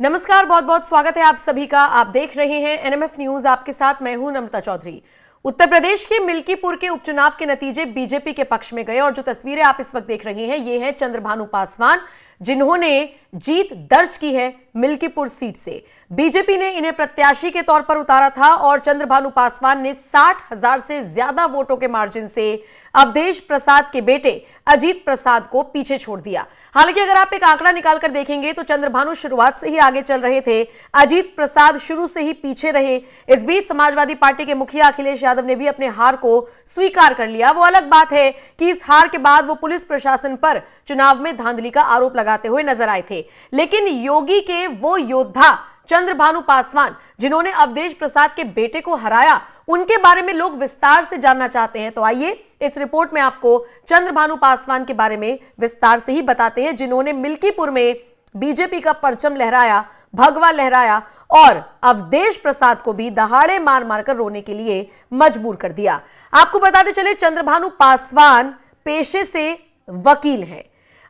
नमस्कार, बहुत बहुत स्वागत है आप सभी का। आप देख रहे हैं एनएमएफ न्यूज। आपके साथ मैं हूं नम्रता चौधरी। उत्तर प्रदेश के मिल्कीपुर के उपचुनाव के नतीजे बीजेपी के पक्ष में गए और जो तस्वीरें आप इस वक्त देख रहे हैं ये है चंद्रभानु पासवान, जिन्होंने जीत दर्ज की है मिल्कीपुर सीट से। बीजेपी ने इन्हें प्रत्याशी के तौर पर उतारा था और चंद्रभानु पासवान ने 60,000 से ज्यादा वोटों के मार्जिन से अवधेश प्रसाद के बेटे अजीत प्रसाद को पीछे छोड़ दिया। हालांकि अगर आप एक आंकड़ा निकालकर देखेंगे तो चंद्रभानु शुरुआत से ही आगे चल रहे थे, अजीत प्रसाद शुरू से ही पीछे रहे। इस बीच समाजवादी पार्टी के मुखिया अखिलेश यादव ने भी अपने हार को स्वीकार कर लिया। वो अलग बात है कि इस हार के बाद वो पुलिस प्रशासन पर चुनाव में धांधली का आरोप लगाते हुए नजर आए थे, लेकिन योगी के वो योद्धा चंद्रभानु पासवान जिन्होंने अवधेश प्रसाद के बेटे को हराया, उनके बारे में लोग विस्तार से जानना चाहते हैं। तो आइए इस रिपोर्ट में आपको चंद्रभानु पासवान के बारे में विस्तार से ही बताते हैं, जिन्होंने मिल्कीपुर में बीजेपी का परचम लहराया, भगवा लहराया और अवधेश प्रसाद को भी दहाड़े मार मारकर रोने के लिए मजबूर कर दिया। आपको बताते चले, चंद्रभानु पासवान पेशे से वकील हैं।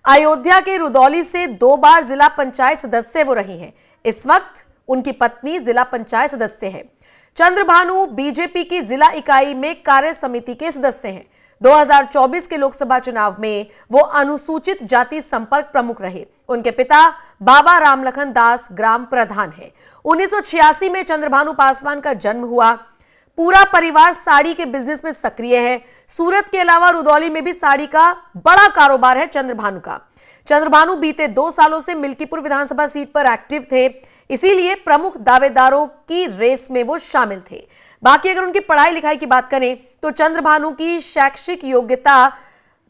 अयोध्या के रुदौली से 2 बार जिला पंचायत सदस्य वो रही हैं। इस वक्त उनकी पत्नी जिला पंचायत सदस्य है। चंद्रभानु बीजेपी की जिला इकाई में कार्य समिति के सदस्य हैं। 2024 के लोकसभा चुनाव में वो अनुसूचित जाति संपर्क प्रमुख रहे। उनके पिता बाबा रामलखन दास ग्राम प्रधान हैं। 1986 में चंद्रभानु पासवान का जन्म हुआ। पूरा परिवार साड़ी के बिजनेस में सक्रिय है। सूरत के अलावा रुदौली में भी साड़ी का बड़ा कारोबार है चंद्रभानु का। चंद्रभानु बीते 2 सालों से मिल्कीपुर विधानसभा सीट पर एक्टिव थे, इसीलिए प्रमुख दावेदारों की रेस में वो शामिल थे। बाकी अगर उनकी पढ़ाई लिखाई की बात करें तो चंद्रभानु की शैक्षिक योग्यता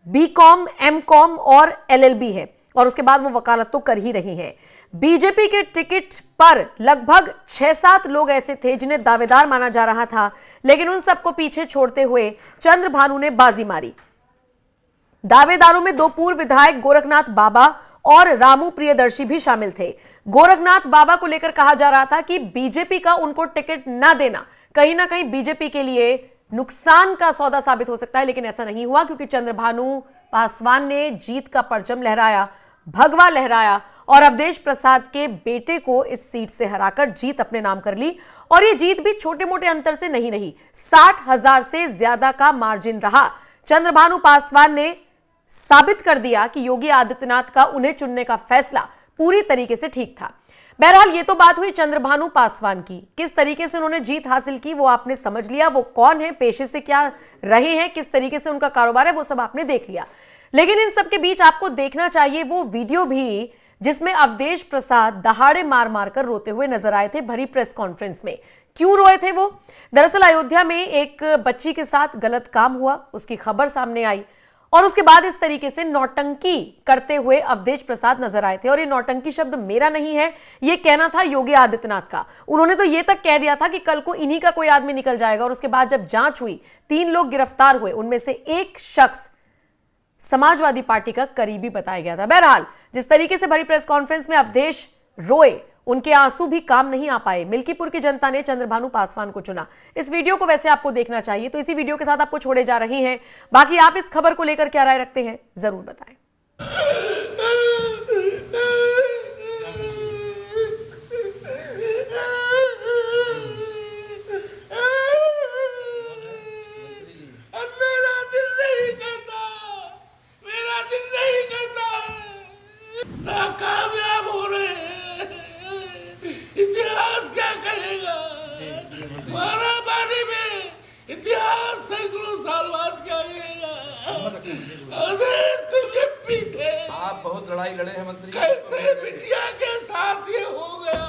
बीकॉम, एमकॉम और एलएलबी है और उसके बाद वो वकालत तो कर ही रही हैं। बीजेपी के टिकट पर लगभग 6-7 लोग ऐसे थे जिन्हें दावेदार माना जा रहा था, लेकिन उन सबको पीछे छोड़ते हुए चंद्रभानु ने बाजी मारी। दावेदारों में 2 पूर्व विधायक गोरखनाथ बाबा और रामू प्रियदर्शी भी शामिल थे। गोरखनाथ बाबा को लेकर कहा जा रहा था कि बीजेपी का उनको टिकट न देना कहीं ना कहीं बीजेपी के लिए नुकसान का सौदा साबित हो सकता है, लेकिन ऐसा नहीं हुआ क्योंकि चंद्रभानु पासवान ने जीत का परचम लहराया, भगवा लहराया और अवधेश प्रसाद के बेटे को इस सीट से हराकर जीत अपने नाम कर ली। और ये जीत भी छोटे मोटे अंतर से नहीं रही, 60,000 से ज्यादा का मार्जिन रहा। चंद्रभानु पासवान ने साबित कर दिया कि योगी आदित्यनाथ का उन्हें चुनने का फैसला पूरी तरीके से ठीक था। बहरहाल ये तो बात हुई चंद्रभानु पासवान की। किस तरीके से उन्होंने जीत हासिल की वो आपने समझ लिया। वो कौन है, पेशे से क्या रहे हैं, किस तरीके से उनका कारोबार है, वो सब आपने देख लिया। लेकिन इन सब के बीच आपको देखना चाहिए वो वीडियो भी जिसमें अवधेश प्रसाद दहाड़े मार मार कर रोते हुए नजर आए थे भरी प्रेस कॉन्फ्रेंस में। क्यों रोए थे वो? दरअसल अयोध्या में एक बच्ची के साथ गलत काम हुआ, उसकी खबर सामने आई और उसके बाद इस तरीके से नौटंकी करते हुए अवधेश प्रसाद नजर आए थे। और ये नौटंकी शब्द मेरा नहीं है, ये कहना था योगी आदित्यनाथ का। उन्होंने तो ये तक कह दिया था कि कल को इन्हीं का कोई आदमी निकल जाएगा। और उसके बाद जब जांच हुई, 3 लोग गिरफ्तार हुए, उनमें से एक शख्स समाजवादी पार्टी का करीबी बताया गया था। बहरहाल जिस तरीके से भरी प्रेस कॉन्फ्रेंस में अवधेश रोए, उनके आंसू भी काम नहीं आ पाए। मिल्कीपुर की जनता ने चंद्रभानु पासवान को चुना। इस वीडियो को वैसे आपको देखना चाहिए, तो इसी वीडियो के साथ आपको छोड़े जा रहे हैं। बाकी आप इस खबर को लेकर क्या राय रखते हैं जरूर बताएं। नाकामयाब हो रहे हैं, इतिहास क्या कहेगा? मारामारी में इतिहास सैकड़ों साल बाद क्या कहेगा? तुम ये पीते, आप बहुत लड़ाई लड़े हैं मंत्री। कैसे बिटिया के साथ ये हो गया?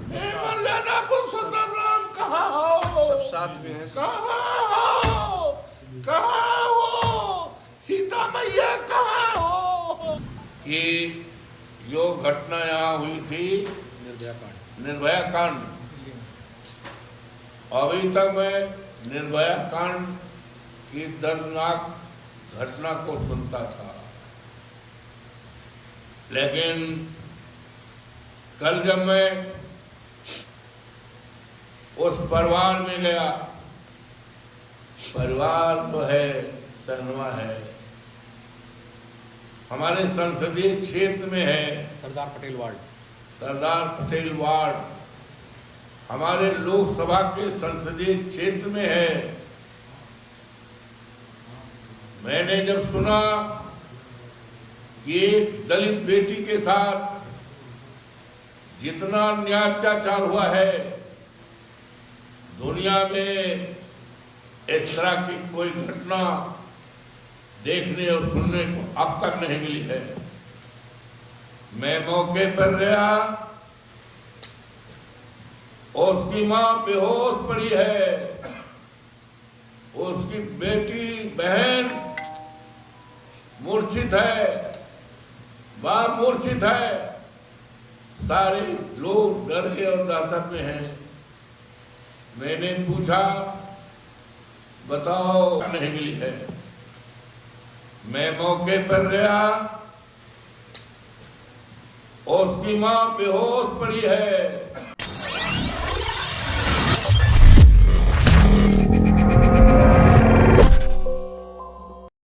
मर्यादा पुरुषोत्तम राम कहाँ हो? सब साथ में हैं। कहाँ हो? सीता मैया कहाँ हो? कि जो घटना यहाँ हुई थी निर्भया कांड, अभी तक मैं निर्भया कांड की दर्दनाक घटना को सुनता था, लेकिन कल जब मैं उस परिवार में गया, परिवार तो है सनवा है, हमारे संसदीय क्षेत्र में है, सरदार पटेल वार्ड, सरदार पटेल वार्ड हमारे लोकसभा के संसदीय क्षेत्र में है। मैंने जब सुना कि एक दलित बेटी के साथ जितना अन्याय अत्याचार हुआ है, दुनिया में इस तरह की कोई घटना देखने और सुनने को अब तक नहीं मिली है। मैं मौके पर गया, उसकी मां बेहोश पड़ी है, उसकी बेटी बहन मूर्छित है, बाप मूर्छित है, सारे लोग डरे और दहशत में हैं। मैंने पूछा, बताओ, नहीं मिली है। मैं मौके पर गया, उसकी मां बेहोश पड़ी है,